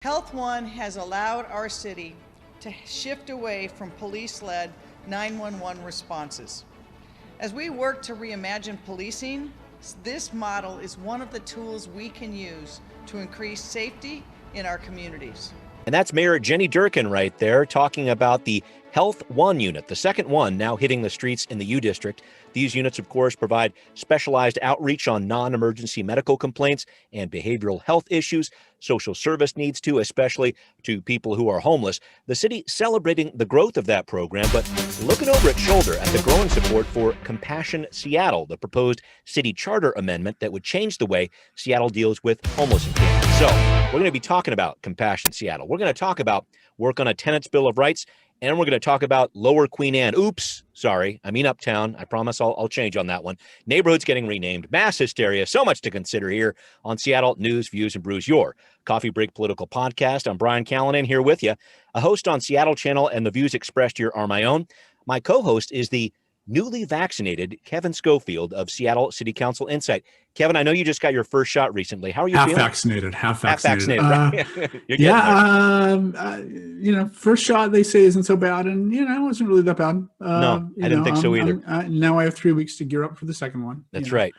Health One has allowed our city to shift away from police-led 911 responses. As we work to reimagine policing, this model is one of the tools we can use to increase safety in our communities. And that's Mayor Jenny Durkin right there talking about the Health One unit, the second one now hitting the streets in the U District. These units, of course, provide specialized outreach on non-emergency medical complaints and behavioral health issues, social service needs too, especially to people who are homeless. The city celebrating the growth of that program, but looking over its shoulder at the growing support for Compassion Seattle, the proposed city charter amendment that would change the way Seattle deals with homeless encampments. So we're going to be talking about Compassion Seattle. We're going to talk about work on a tenant's Bill of Rights, and we're going to talk about Lower Queen Anne. Oops, sorry. I mean Uptown. I promise I'll change on that one. Neighborhoods getting renamed. Mass hysteria. So much to consider here on Seattle News, Views, and Brews, your coffee break political podcast. I'm Brian Callanan here with you, a host on Seattle Channel, and the views expressed here are my own. My co-host is the newly vaccinated Kevin Schofield of Seattle City Council Insight. Kevin, I know you just got your first shot recently. How are you feeling? Half vaccinated. Right? You're getting there. First shot they say isn't so bad, and it wasn't really that bad. No, I didn't think so either. Now I have 3 weeks to gear up for the second one. That's right.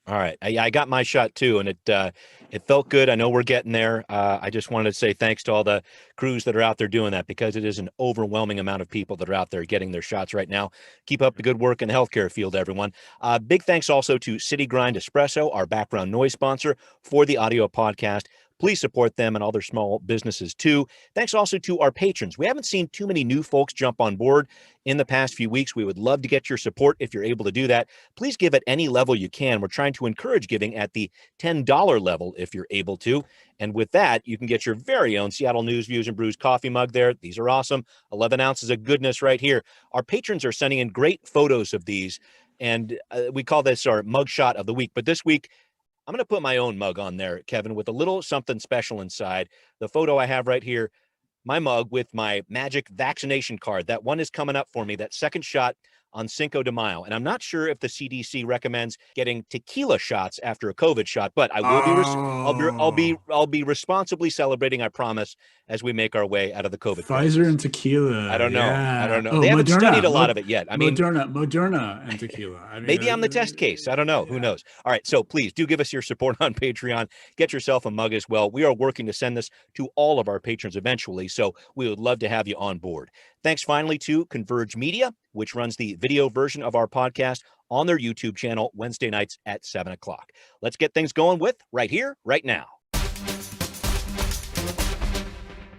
All right. I got my shot too, and it felt good. I know we're getting there. I just wanted to say thanks to all the crews that are out there doing that, because it is an overwhelming amount of people that are out there getting their shots right now. Keep up the good work in the healthcare field, everyone. Big thanks also to City Grind Espresso, our background noise sponsor for the audio podcast. Please support them and all their small businesses too. Thanks also to our patrons. We haven't seen too many new folks jump on board in the past few weeks. We would love to get your support if you're able to do that. Please give at any level you can. We're trying to encourage giving at the $10 level if you're able to. And with that, you can get your very own Seattle News, Views, and Brews coffee mug there. These are awesome. 11 ounces of goodness right here. Our patrons are sending in great photos of these, and we call this our mug shot of the week. But this week, I'm going to put my own mug on there, Kevin, with a little something special inside. The photo I have right here, my mug with my magic vaccination card. That one is coming up for me, that second shot on Cinco de Mayo. And I'm not sure if the CDC recommends getting tequila shots after a COVID shot, but I will I'll be responsibly celebrating, I promise, as we make our way out of the COVID Pfizer crisis. And tequila. I don't know. Yeah. I don't know. They haven't studied a lot of it yet. I mean, Moderna and tequila. Maybe I'm the test case. I don't know. Yeah. Who knows? All right. So please do give us your support on Patreon. Get yourself a mug as well. We are working to send this to all of our patrons eventually, so we would love to have you on board. Thanks finally to Converge Media, which runs the video version of our podcast on their YouTube channel Wednesday nights at 7 o'clock. Let's get things going with Right Here, Right Now.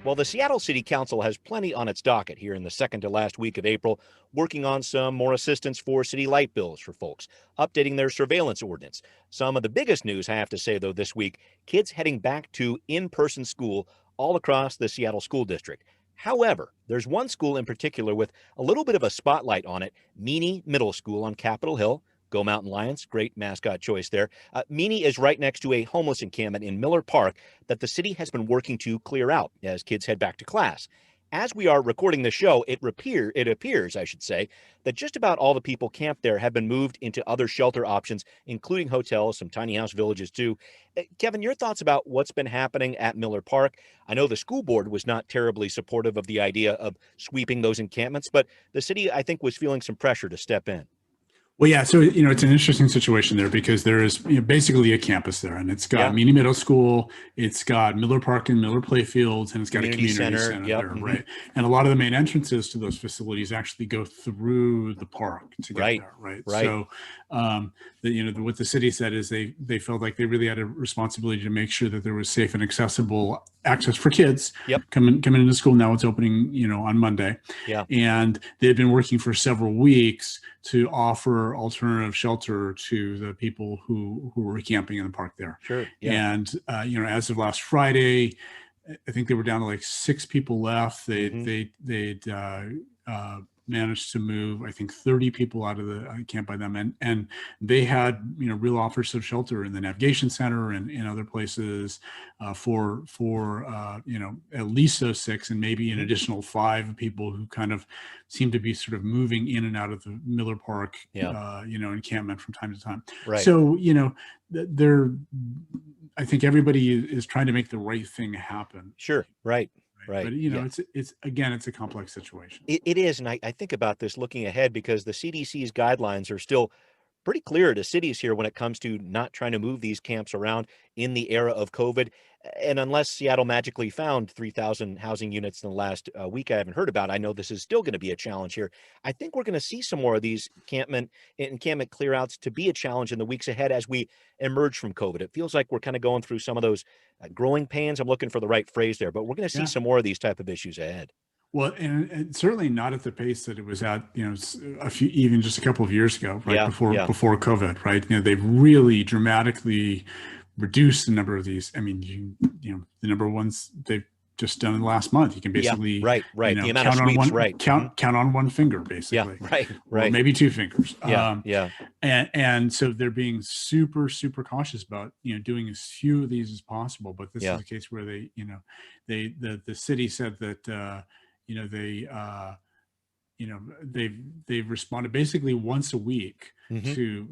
Well, the Seattle City Council has plenty on its docket here in the second to last week of April, working on some more assistance for city light bills for folks, updating their surveillance ordinance. Some of the biggest news, I have to say, though, this week, kids heading back to in-person school all across the Seattle School District. However, there's one school in particular with a little bit of a spotlight on it, Meany Middle School on Capitol Hill. Go Mountain Lions, great mascot choice there. Meany is right next to a homeless encampment in Miller Park that the city has been working to clear out as kids head back to class. As we are recording the show, it appears, I should say, that just about all the people camped there have been moved into other shelter options, including hotels, some tiny house villages too. Kevin, your thoughts about what's been happening at Miller Park? I know the school board was not terribly supportive of the idea of sweeping those encampments, but the city, I think, was feeling some pressure to step in. Well, yeah. So, it's an interesting situation there because there is basically a campus there, and it's got Meany Middle School, it's got Miller Park and Miller Playfields, and it's got a community center there, right? And a lot of the main entrances to those facilities actually go through the park to get there, right? So, what the city said is they felt like they really had a responsibility to make sure that there was safe and accessible access for kids coming into school. Now it's opening, on Monday. Yeah. And they've been working for several weeks to offer alternative shelter to the people who were camping in the park there. Sure. Yeah. And, as of last Friday, I think they were down to like 6 people left. They'd managed to move, I think, 30 people out of the camp by them. And they had, real offers of shelter in the navigation center and in other places for at least those 6 and maybe an additional 5 people who kind of seem to be sort of moving in and out of the Miller Park, encampment from time to time. Right. So, I think everybody is trying to make the right thing happen. Sure. Right. Right. But, it's a complex situation. It is. And I think about this looking ahead because the CDC's guidelines are still pretty clear to cities here when it comes to not trying to move these camps around in the era of COVID. And unless Seattle magically found 3,000 housing units in the last week, I haven't heard about. I know this is still going to be a challenge here. I think we're going to see some more of these encampment clearouts to be a challenge in the weeks ahead as we emerge from COVID. It feels like we're kind of going through some of those growing pains. I'm looking for the right phrase there, but we're going to see some more of these type of issues ahead. Well, and certainly not at the pace that it was at, even just a couple of years ago, right? Before COVID, right? They've really dramatically reduced the number of these. I mean, the number of ones they've just done in the last month, you can basically right. The amount of count sweeps, on one, count on one finger, basically. Right. Or maybe 2 fingers. And so they're being super, super cautious about doing as few of these as possible. But this is a case where the city said that they've responded basically once a week to,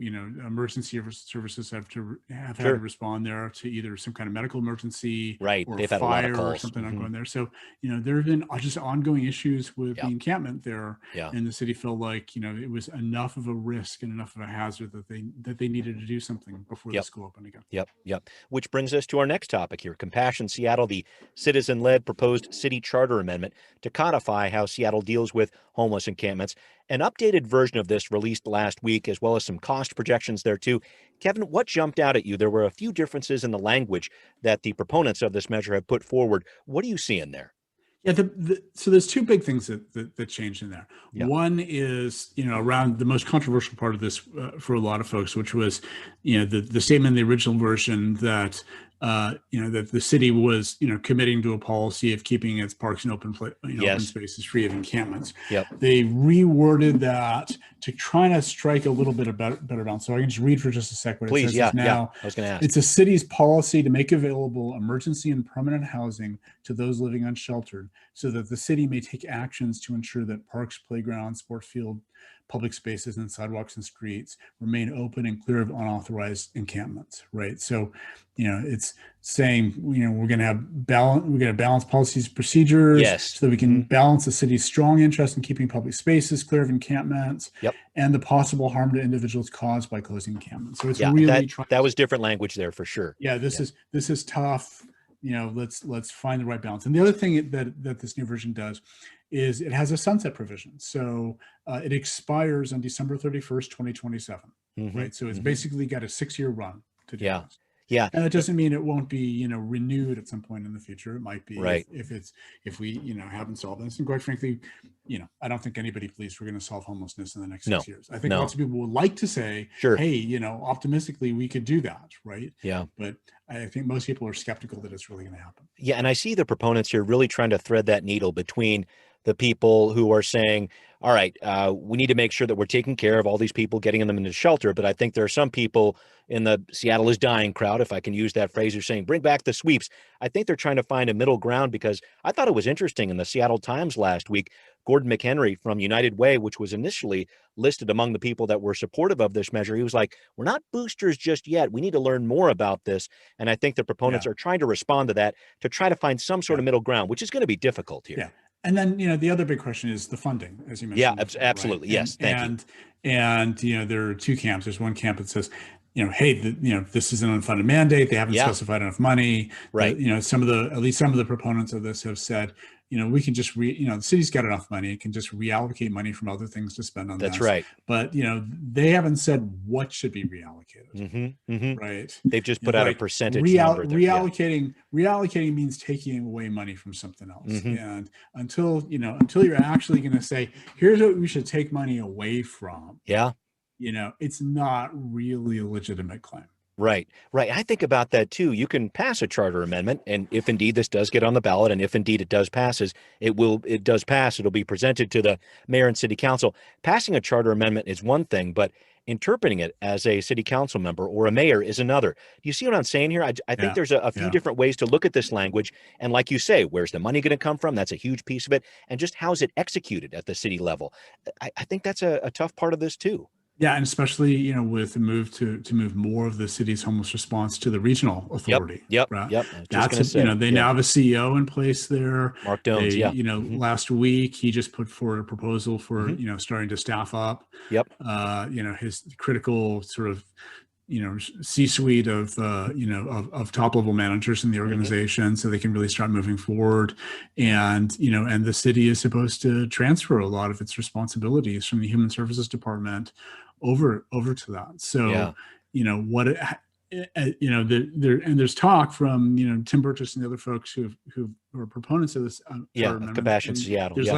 emergency services have had to respond there to either some kind of medical emergency or they've fire had a lot of calls. or something ongoing there. So, there have been just ongoing issues with the encampment there. And the city felt like, it was enough of a risk and enough of a hazard that they needed to do something before the school opened again. Yep. Which brings us to our next topic here. Compassion Seattle, the citizen-led proposed city charter amendment to codify how Seattle deals with homeless encampments. An updated version of this released last week, as well as some cost projections there too. Kevin, what jumped out at you? There were a few differences in the language that the proponents of this measure have put forward. What are you seeing there? Yeah, so there's 2 big things that changed in there. One is, around the most controversial part of this for a lot of folks, which was, the statement in the original version that, that the city was, committing to a policy of keeping its parks and open spaces free of encampments. They reworded that to try to strike a little bit of better balance. So I can just read for just a sec what it says now. I was going to ask. It's a city's policy to make available emergency and permanent housing to those living unsheltered, so that the city may take actions to ensure that parks, playgrounds, sports field, public spaces, and sidewalks and streets remain open and clear of unauthorized encampments. Right. So, it's saying, we're going to balance policies, procedures, so that we can balance the city's strong interest in keeping public spaces clear of encampments and the possible harm to individuals caused by closing encampments. So it's really that was different language there for sure. This is tough. Let's find the right balance. And the other thing that this new version does is it has a sunset provision. So it expires on December 31st, 2027. Right. So it's basically got a 6-year run to do this. And it doesn't mean it won't be, renewed at some point in the future. It might be if we, haven't solved this. And quite frankly, I don't think anybody believes we're going to solve homelessness in the next 6 years. I think lots of people would like to say, hey, optimistically we could do that. Right. But I think most people are skeptical that it's really going to happen. And I see the proponents here really trying to thread that needle between the people who are saying, all right, we need to make sure that we're taking care of all these people, getting them into shelter. But I think there are some people in the Seattle is dying crowd, if I can use that phrase, who are saying, bring back the sweeps. I think they're trying to find a middle ground, because I thought it was interesting in the Seattle Times last week, Gordon McHenry from United Way, which was initially listed among the people that were supportive of this measure. He was like, we're not boosters just yet. We need to learn more about this. And I think the proponents are trying to respond to that, to try to find some sort of middle ground, which is going to be difficult here. And then, the other big question is the funding, as you mentioned. Before, absolutely. Right? Yes. Thank you. And, there are 2 camps. There's one camp that says, hey, this is an unfunded mandate. They haven't specified enough money. Right. At least some of the proponents of this have said, we can just the city's got enough money. It can just reallocate money from other things to spend on That's this. right. But, they haven't said what should be reallocated. Right. They've just put out a percentage number there. Reallocating means taking away money from something else. And until you're actually going to say, here's what we should take money away from. It's not really a legitimate claim. Right, right. I think about that too. You can pass a charter amendment, and if indeed this does get on the ballot, and if indeed it does passes, it does pass. It'll be presented to the mayor and city council. Passing a charter amendment is one thing, but interpreting it as a city council member or a mayor is another. Do you see what I'm saying here? I think Yeah, there's a few yeah. different ways to look at this language, and like you say, where's the money going to come from? That's a huge piece of it, and just how's it executed at the city level. I think that's a tough part of this too. Yeah, and especially, with the move to move more of the city's homeless response to the regional authority. Yep. Right. I was just That's going to say, they now have a CEO in place there. Mark Dones. They, Yeah. last week he just put forward a proposal for, starting to staff up. Yep. His critical sort of, C-suite of, of top level managers in the organization, so they can really start moving forward. And, and the city is supposed to transfer a lot of its responsibilities from the Human Services Department over to that. So, there's talk from, Tim Burgess and the other folks who are proponents of this. Compassion Seattle. There's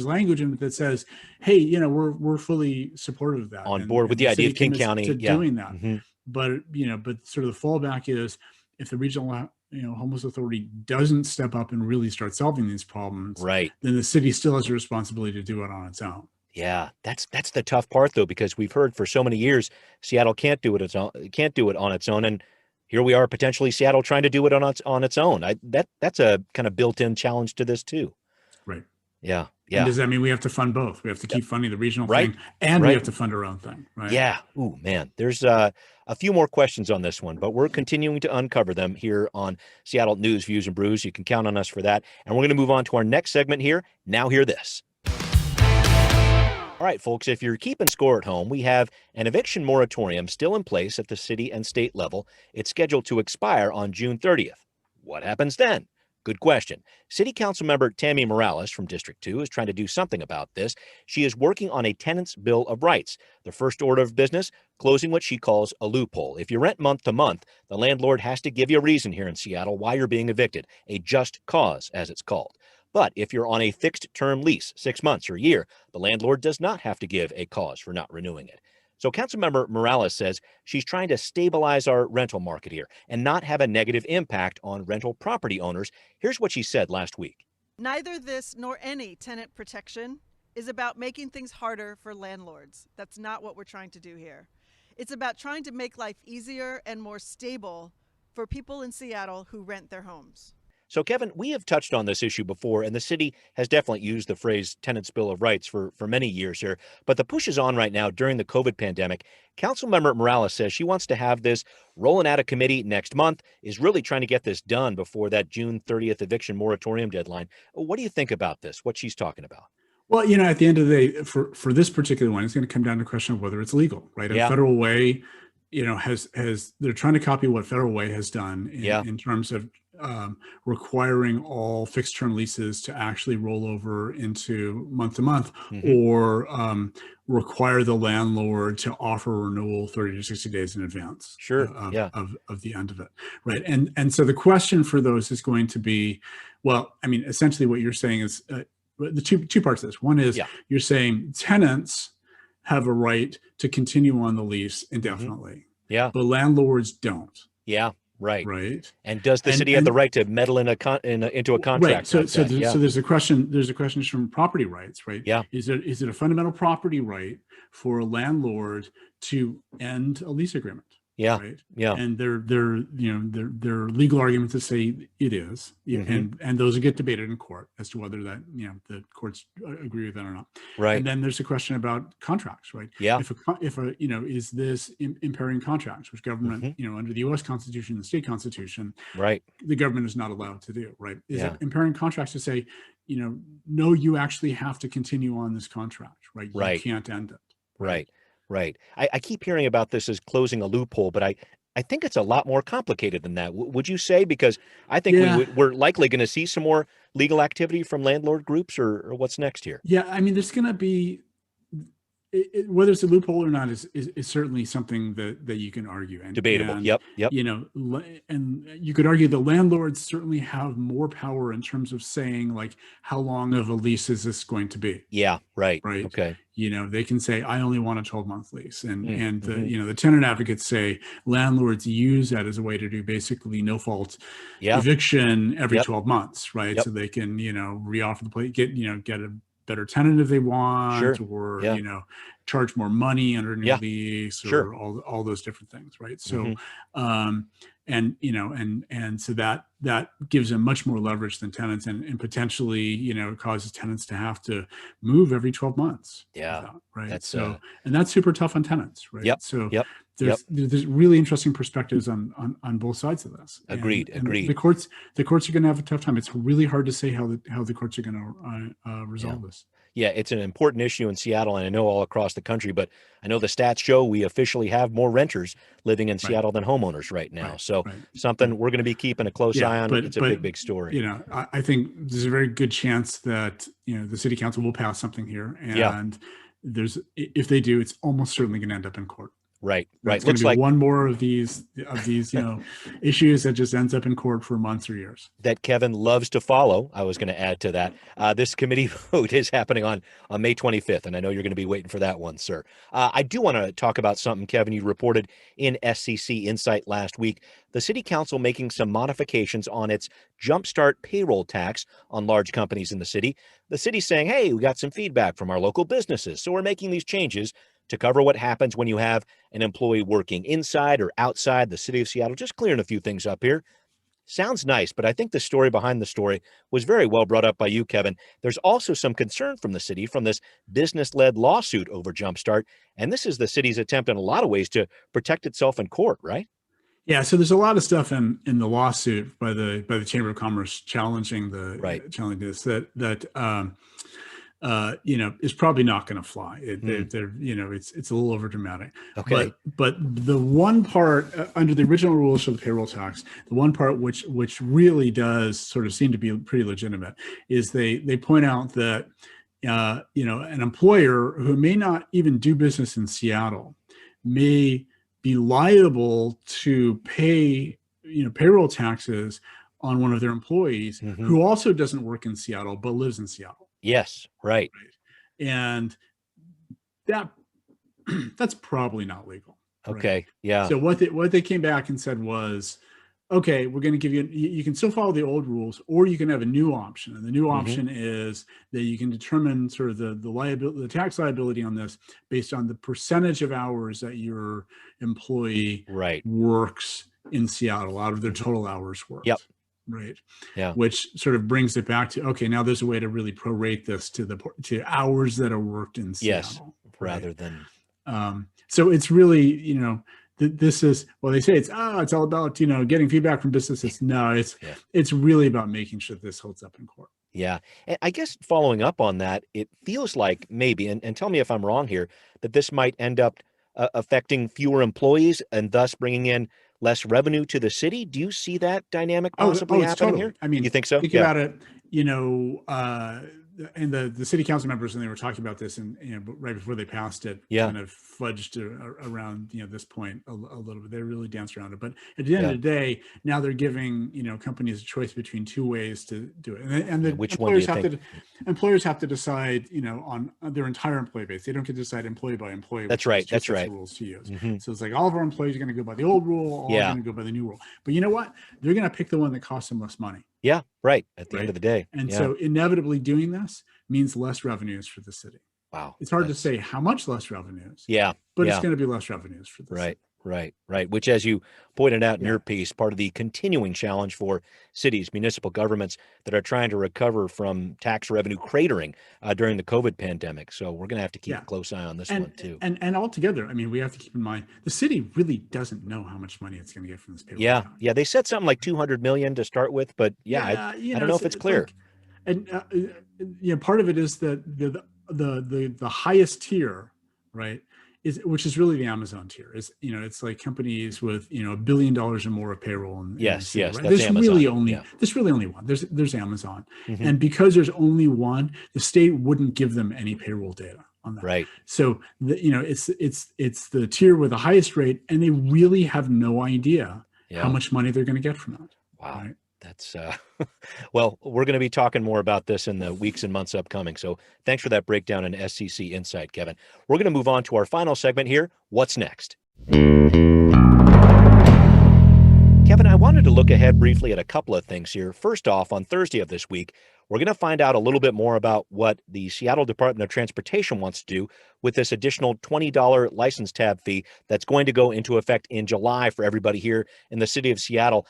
language in it that says, hey, we're fully supportive of that. On board with the idea of King County doing that. But, but sort of the fallback is, if the regional homeless authority doesn't step up and really start solving these problems, right, then the city still has a responsibility to do it on its own. Yeah, that's the tough part though, because we've heard for so many years Seattle can't do it on its own, and here we are potentially Seattle trying to do it on its own. That's a kind of built-in challenge to this too. Right. Yeah. And does that mean we have to fund both? We have to keep funding the regional thing, and we have to fund our own thing, right? Yeah. Ooh, man. There's a few more questions on this one, but we're continuing to uncover them here on Seattle News, Views, and Brews. You can count on us for that. And we're going to move on to our next segment here. Now hear this. All right, folks, if you're keeping score at home, we have an eviction moratorium still in place at the city and state level. It's scheduled to expire on June 30th. What happens then? Good question. City Council member Tammy Morales from District 2 is trying to do something about this. She is working on a tenant's bill of rights. The first order of business, closing what she calls a loophole. If you rent month to month, the landlord has to give you a reason here in Seattle why you're being evicted, a just cause, as it's called. But if you're on a fixed term lease, 6 months or a year, the landlord does not have to give a cause for not renewing it. So Councilmember Morales says she's trying to stabilize our rental market here and not have a negative impact on rental property owners. Here's what she said last week. Neither this nor any tenant protection is about making things harder for landlords. That's not what we're trying to do here. It's about trying to make life easier and more stable for people in Seattle who rent their homes. So, Kevin, we have touched on this issue before, and the city has definitely used the phrase tenant's bill of rights for many years here. But the push is on right now during the COVID pandemic. Councilmember Morales says she wants to have this rolling out of committee next month, is really trying to get this done before that June 30th eviction moratorium deadline. What do you think about this, what she's talking about? Well, at the end of the day, for this particular one, it's going to come down to the question of whether it's legal, right? And Federal Way, has they're trying to copy what Federal Way has done in terms of requiring all fixed term leases to actually roll over into month to month, or require the landlord to offer renewal 30 to 60 days in advance of the end of it. Right. And so the question for those is going to be, well, I mean, essentially what you're saying is the two parts of this. One is you're saying tenants have a right to continue on the lease indefinitely. But landlords don't. Right. And does the city have the right to meddle into a contract? Right. So there's a question. There's a question from property rights, right? Is it a fundamental property right for a landlord to end a lease agreement? Right. And there are legal arguments that say it is, and those get debated in court as to whether that the courts agree with that or not. Right. And then there's a question about contracts, right? If is this impairing contracts, which government under the U.S. Constitution and the state Constitution, the government is not allowed to do. Right. Is it impairing contracts to say, no, you actually have to continue on this contract, right? You can't end it. Right. I keep hearing about this as closing a loophole, but I think it's a lot more complicated than that. Would you say? Because I think we're likely going to see some more legal activity from landlord groups, or what's next here? Yeah, I mean, there's going to be, whether it's a loophole or not is certainly something that you can argue. And debatable. And, yep. And you could argue the landlords certainly have more power in terms of saying, like, how long of a lease is this going to be? Yeah. Right. Right. Okay. They can say, I only want a 12-month lease. And the tenant advocates say landlords use that as a way to do basically no fault eviction every 12 months. Right. So they can, reoffer the place, get a better tenant if they want, or, charge more money under a new lease, or all those different things. Right. So, and so that gives them much more leverage than tenants, and potentially, causes tenants to have to move every 12 months. Yeah. Right. That's, and that's super tough on tenants. Right. So there's really interesting perspectives on both sides of this. Agreed. And the courts are going to have a tough time. It's really hard to say how the courts are going to resolve this. Yeah, it's an important issue in Seattle, and I know all across the country, but I know the stats show we officially have more renters living in Seattle than homeowners right now. So something we're going to be keeping a close eye on. It's a big story. I think there's a very good chance that, the city council will pass something here. And if they do, it's almost certainly going to end up in court. Right. It's going to be one more of these issues that just ends up in court for months or years. That Kevin loves to follow. I was going to add to that. This committee vote is happening on May 25th, and I know you're going to be waiting for that one, sir. I do want to talk about something, Kevin, you reported in SCC Insight last week. The city council making some modifications on its jumpstart payroll tax on large companies in the city. The city's saying, hey, we got some feedback from our local businesses, so we're making these changes to cover what happens when you have an employee working inside or outside the city of Seattle. Just clearing a few things up here. Sounds nice, but I think the story behind the story was very well brought up by you, Kevin. There's also some concern from the city from this business-led lawsuit over Jumpstart, and this is the city's attempt in a lot of ways to protect itself in court, right? Yeah, so there's a lot of stuff in the lawsuit by the Chamber of Commerce challenging this is probably not going to fly. It's a little over dramatic. Okay. But the one part under the original rules for the payroll tax, the one part which really does sort of seem to be pretty legitimate is they point out that an employer who may not even do business in Seattle may be liable to pay payroll taxes on one of their employees who also doesn't work in Seattle but lives in Seattle. Yes, right. And that's probably not legal. Okay, right? yeah. So what they came back and said was, okay, we're going to give you can still follow the old rules, or you can have a new option. And the new option is that you can determine sort of the liability, the tax liability on this based on the percentage of hours that your employee works in Seattle out of their total hours worked. Yep. Right. Yeah. Which sort of brings it back to, okay, now there's a way to really prorate this to hours that are worked in Seattle. Yes. Rather than. So it's really, this is, well, they say it's all about, getting feedback from businesses. No, it's really about making sure this holds up in court. Yeah. And I guess following up on that, it feels like maybe, and tell me if I'm wrong here, that this might end up affecting fewer employees and thus bringing in less revenue to the city. Do you see that dynamic possibly happening here? I mean, you think so? Think about it, and the city council members, when they were talking about this and, right before they passed it, kind of fudged around, this point a little bit. They really danced around it. But at the end of the day, now they're giving, companies a choice between two ways to do it. And the which employers have to decide, on their entire employee base. They don't get to decide employee by employee. That's right. That's right. Rules to use. So it's like all of our employees are going to go by the old rule, all are going to go by the new rule. But you know what? They're going to pick the one that costs them less money. Yeah, right. At the end of the day. And so inevitably doing this means less revenues for the city. Wow. It's hard to say how much less revenues. Yeah. But it's going to be less revenues for the city. Right. Which, as you pointed out in your piece, part of the continuing challenge for cities, municipal governments that are trying to recover from tax revenue cratering during the COVID pandemic. So we're going to have to keep a close eye on this one too. And altogether, I mean, we have to keep in mind the city really doesn't know how much money it's going to get from this payroll. Yeah. They said something like 200 million to start with, but I don't know if it's clear. Part of it is that the highest tier, right, which is really the Amazon tier. It's like companies with $1 billion or more of payroll. Yes. Right? That's There's Amazon. There's really only one. There's Amazon, and because there's only one, the state wouldn't give them any payroll data on that. Right. So it's the tier with the highest rate, and they really have no idea how much money they're going to get from that. Wow. Right? That's well, we're going to be talking more about this in the weeks and months upcoming. So thanks for that breakdown and SCC insight, Kevin. We're going to move on to our final segment here. What's next? Kevin, I wanted to look ahead briefly at a couple of things here. First off, on Thursday of this week, we're going to find out a little bit more about what the Seattle Department of Transportation wants to do with this additional $20 license tab fee that's going to go into effect in July for everybody here in the city of Seattle.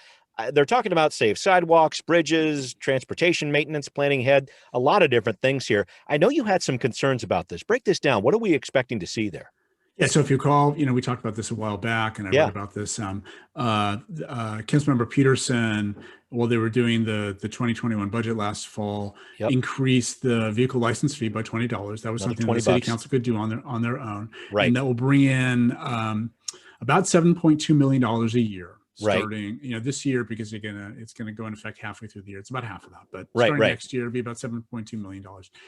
They're talking about safe sidewalks, bridges, transportation maintenance, planning ahead, a lot of different things here. I know you had some concerns about this. Break this down. What are we expecting to see there? Yeah, so if you recall, we talked about this a while back, and I wrote about this. Councilmember Peterson, while they were doing the 2021 budget last fall, increased the vehicle license fee by $20. That was something the city council could do on their own, and that will bring in about $7.2 million a year. Starting, this year, because it's gonna go into effect halfway through the year. It's about half of that, but starting next year, it'll be about $7.2 million.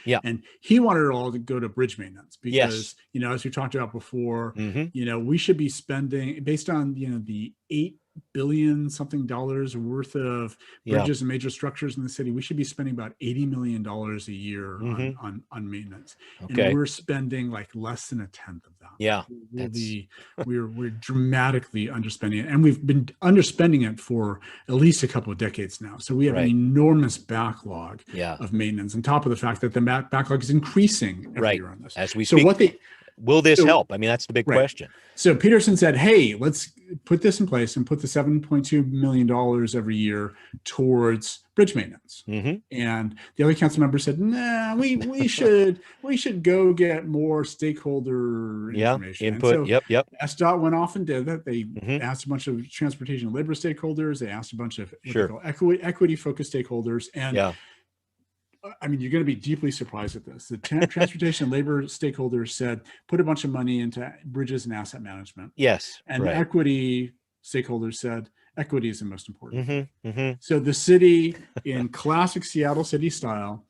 Yeah, and he wanted it all to go to bridge maintenance because, as we talked about before, we should be spending based on the $8 billion something dollars worth of bridges and major structures in the city. We should be spending about $80 million a year on maintenance, and we're spending like less than a tenth of that. Yeah, we're dramatically underspending it, and we've been underspending it for at least a couple of decades now. So we have an enormous backlog of maintenance, on top of the fact that the backlog is increasing every year on this. As we speak. Will this help? I mean, that's the big question. So Peterson said, hey, let's put this in place and put the $7.2 million every year towards bridge maintenance. And the other council members said, nah, we should go get more stakeholder information. Input. So SDOT went off and did that. They asked a bunch of transportation and labor stakeholders. They asked a bunch of equity-focused stakeholders. And I mean, you're going to be deeply surprised at this. The transportation and labor stakeholders said, put a bunch of money into bridges and asset management. Yes. And the equity stakeholders said, equity is the most important. So the city, in classic Seattle city style,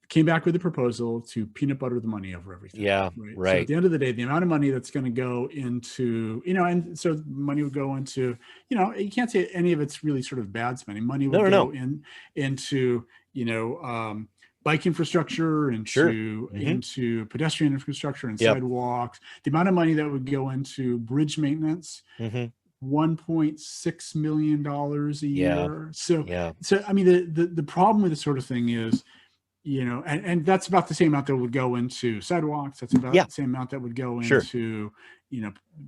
came back with a proposal to peanut butter the money over everything. So at the end of the day, the amount of money that's going to go into, and so money would go into, you can't say any of it's really sort of bad spending. Money would go into, bike infrastructure, into pedestrian infrastructure and sidewalks. The amount of money that would go into bridge maintenance, $1.6 million a year. So I mean, the problem with this sort of thing is, and that's about the same amount that would go into sidewalks. That's about the same amount that would go into,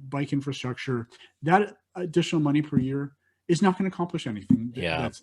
bike infrastructure. That additional money per year is not going to accomplish anything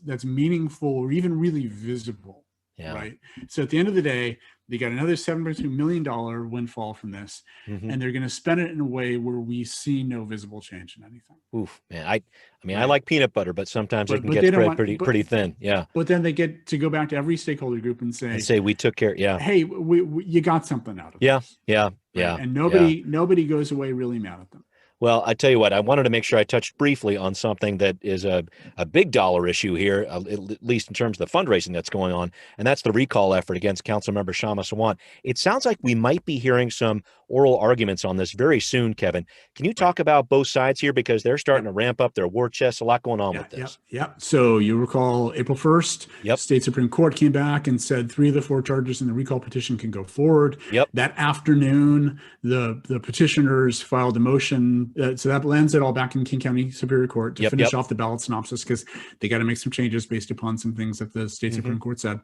that's meaningful or even really visible. Right. So at the end of the day, they got another $7.2 million windfall from this, and they're going to spend it in a way where we see no visible change in anything. Oof, man. I mean, I like peanut butter, but sometimes it can get spread pretty thin. Yeah. But then they get to go back to every stakeholder group and say we took care. Yeah. Hey, you got something out of this. Yeah. And nobody goes away really mad at them. Well, I tell you what, I wanted to make sure I touched briefly on something that is a big dollar issue here, at least in terms of the fundraising that's going on, and that's the recall effort against Councilmember Shama Swan. It sounds like we might be hearing some oral arguments on this very soon, Kevin. Can you talk about both sides here? Because they're starting to ramp up their war chest, a lot going on with this. So you recall April 1st, State Supreme Court came back and said 3 of the 4 charges in the recall petition can go forward. That afternoon, the petitioners filed a motion. So that lands it all back in King County Superior Court to finish off the ballot synopsis, because they got to make some changes based upon some things that the State Supreme Court said.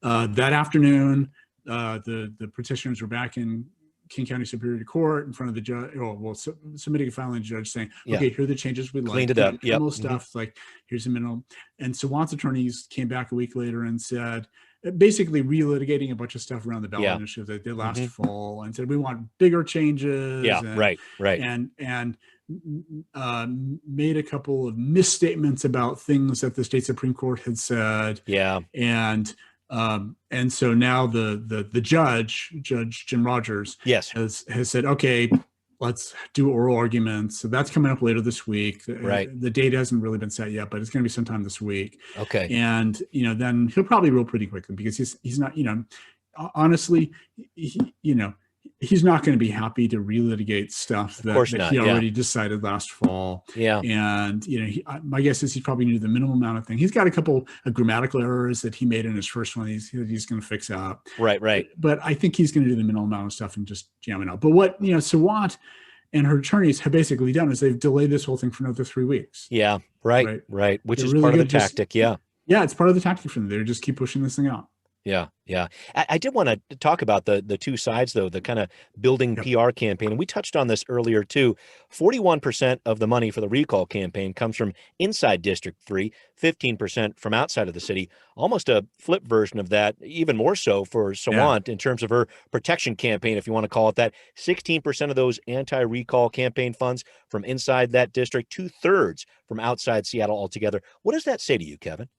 That afternoon, the petitioners were back in King County Superior Court in front of the judge, submitting a filing to the judge saying, okay, here are the changes we'd like. Cleaned it up. Minimal stuff, like here's the minimum. And Swan's attorneys came back a week later and said, basically relitigating a bunch of stuff around the ballot initiative that they did last fall, and said we want bigger changes. And made a couple of misstatements about things that the state Supreme Court had said. And so now the Judge Jim Rogers has said, okay, let's do oral arguments. So that's coming up later this week. The date hasn't really been set yet, but it's going to be sometime this week. Okay. And, then he'll probably rule pretty quickly, because he's not, honestly, he's not going to be happy to relitigate stuff that he already decided last fall. Yeah. And, my guess is he probably knew the minimal amount of thing. He's got a couple of grammatical errors that he made in his first one. He's going to fix up. Right. But I think he's going to do the minimal amount of stuff and just jam it out. But what, Sawant and her attorneys have basically done is they've delayed this whole thing for another 3 weeks. Yeah. Right. Which is really part of the tactic. Yeah, it's part of the tactic for them. They just keep pushing this thing out. Yeah. I did want to talk about the two sides, though, the kind of building PR campaign. And we touched on this earlier, too. 41% of the money for the recall campaign comes from inside District 3, 15% from outside of the city. Almost a flip version of that, even more so for Sawant in terms of her protection campaign, if you want to call it that. 16% of those anti-recall campaign funds from inside that district, 2/3 from outside Seattle altogether. What does that say to you, Kevin?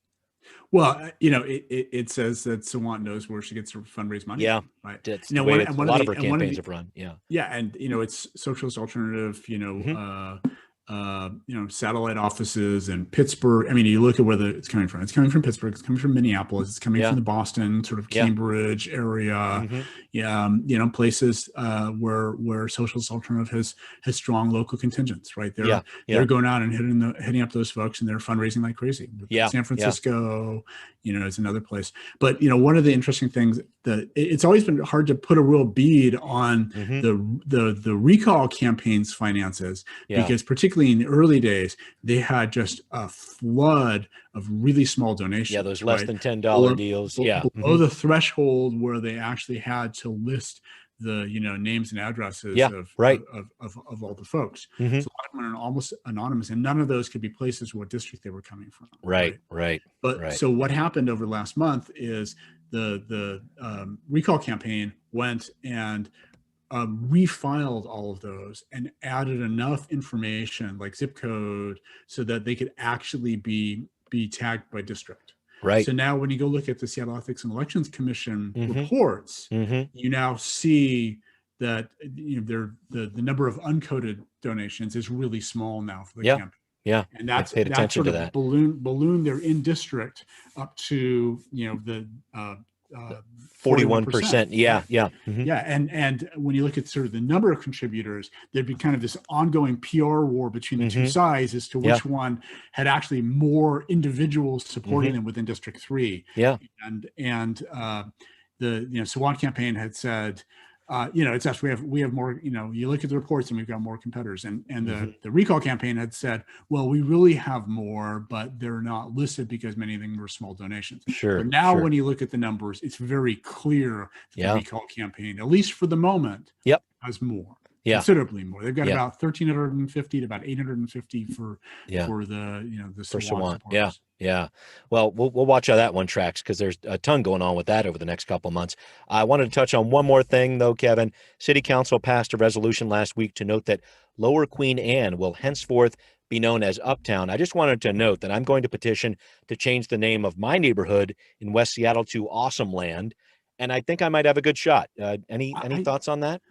Well, it says that Sawant knows where she gets her fundraise money. Yeah, right. That's the way a lot of her campaigns have run. Yeah, and it's socialist alternative. Satellite offices in Pittsburgh. I mean, you look at where it's coming from. It's coming from Pittsburgh. It's coming from Minneapolis. It's coming from the Boston, sort of Cambridge area. Places where socialist alternative has strong local contingents. Right, they're going out and hitting up those folks, and they're fundraising like crazy. San Francisco, is another place. But one of the interesting things that it's always been hard to put a real bead on the recall campaign's finances because particularly in the early days, they had just a flood of really small donations. Yeah, those less than $10 deals. Below the threshold where they actually had to list the names and addresses of all the folks. So a lot of them are almost anonymous, and none of those could be places what district they were coming from. Right. So what happened over last month is the recall campaign went and refiled all of those and added enough information like zip code so that they could actually be tagged by district. Right. So now when you go look at the Seattle Ethics and Elections Commission reports, you now see that the number of uncoded donations is really small now for the campaign. Yeah. And that's paid attention sort to of that. balloon their in district up to the 41%. Yeah. And when you look at sort of the number of contributors, there'd be kind of this ongoing PR war between the two sides as to which one had actually more individuals supporting them within District 3. Yeah. And the Swan campaign had said, it's us. We have more. You look at the reports, and we've got more competitors. And the recall campaign had said, well, we really have more, but they're not listed because many of them were small donations. Sure. But now, when you look at the numbers, it's very clear that the recall campaign, at least for the moment, has more. Considerably more. They've got about 1,350 to about 850 for the Swan. Yeah. Well, we'll watch how that one tracks because there's a ton going on with that over the next couple months. I wanted to touch on one more thing, though, Kevin. City Council passed a resolution last week to note that Lower Queen Anne will henceforth be known as Uptown. I just wanted to note that I'm going to petition to change the name of my neighborhood in West Seattle to Awesome Land, and I think I might have a good shot. Any thoughts on that?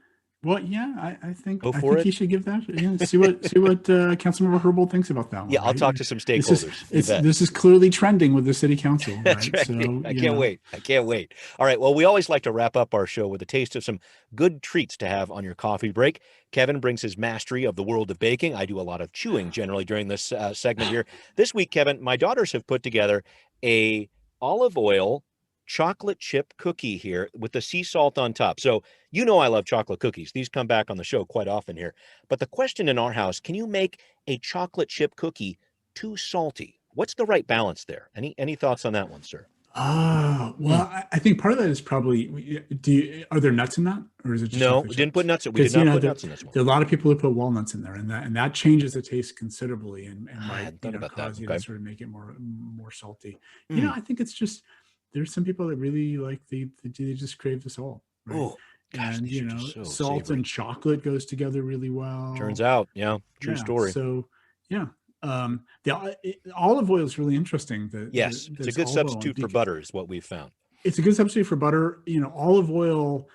Well, yeah, I think you should give that. See what Councilmember Herbold thinks about that one. Yeah, I'll talk to some stakeholders. This is clearly trending with the city council. Right? That's right. So, I can't wait. All right. Well, we always like to wrap up our show with a taste of some good treats to have on your coffee break. Kevin brings his mastery of the world of baking. I do a lot of chewing generally during this segment here. This week, Kevin, my daughters have put together a olive oil chocolate chip cookie here with the sea salt on top. So I love chocolate cookies. These come back on the show quite often here. But the question in our house, can you make a chocolate chip cookie too salty? What's the right balance there? Any thoughts on that one, sir? I think part of that is probably, are there nuts in that? Or is it just no, we didn't put nuts in. We did not put nuts in this one. There are a lot of people who put walnuts in there, and that changes the taste considerably and might cause you to sort of make it more salty. I think it's just, there's some people that really like they just crave the salt. Right? Oh, gosh, and so salt savory. And chocolate goes together really well. Turns out, true story. So the olive oil is really interesting. It's a good substitute for butter, is what we've found. It's a good substitute for butter. Olive oil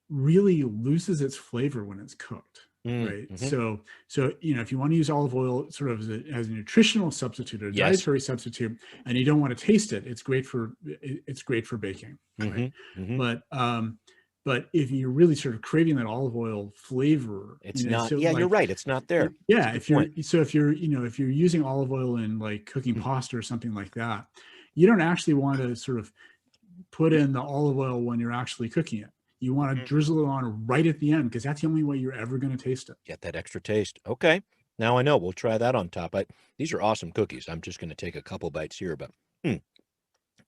really loses its flavor when it's cooked. Right. So if you want to use olive oil sort of as a nutritional substitute, a dietary substitute, and you don't want to taste it, it's great for baking. Right? But But if you're really sort of craving that olive oil flavor, it's not. So yeah, like, you're right. It's not there. Yeah, if you're using olive oil in like cooking pasta or something like that, you don't actually want to sort of put in the olive oil when you're actually cooking it. You want to drizzle it on right at the end, because that's the only way you're ever going to taste it. Get that extra taste. Okay, now I know. We'll try that on top. These are awesome cookies. I'm just going to take a couple bites here, but.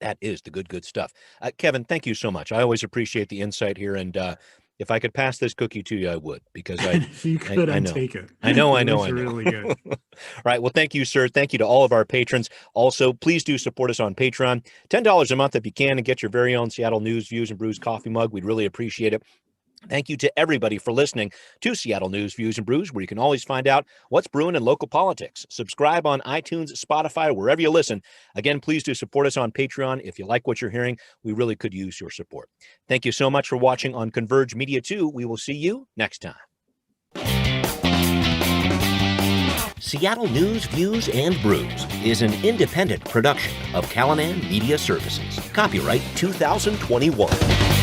That is the good stuff. Kevin, thank you so much. I always appreciate the insight here. And if I could pass this cookie to you, I would, because if you could, I'd take it. I know. Really good. All right. Well, thank you, sir. Thank you to all of our patrons. Also, please do support us on Patreon. $10 a month if you can, and get your very own Seattle News, Views, and Brews coffee mug. We'd really appreciate it. Thank you to everybody for listening to Seattle News, Views, and Brews, where you can always find out what's brewing in local politics. Subscribe on iTunes, Spotify, wherever you listen. Again, please do support us on Patreon. If you like what you're hearing, we really could use your support. Thank you so much for watching on Converge Media 2. We will see you next time. Seattle News, Views, and Brews is an independent production of Callanan Media Services. Copyright 2021.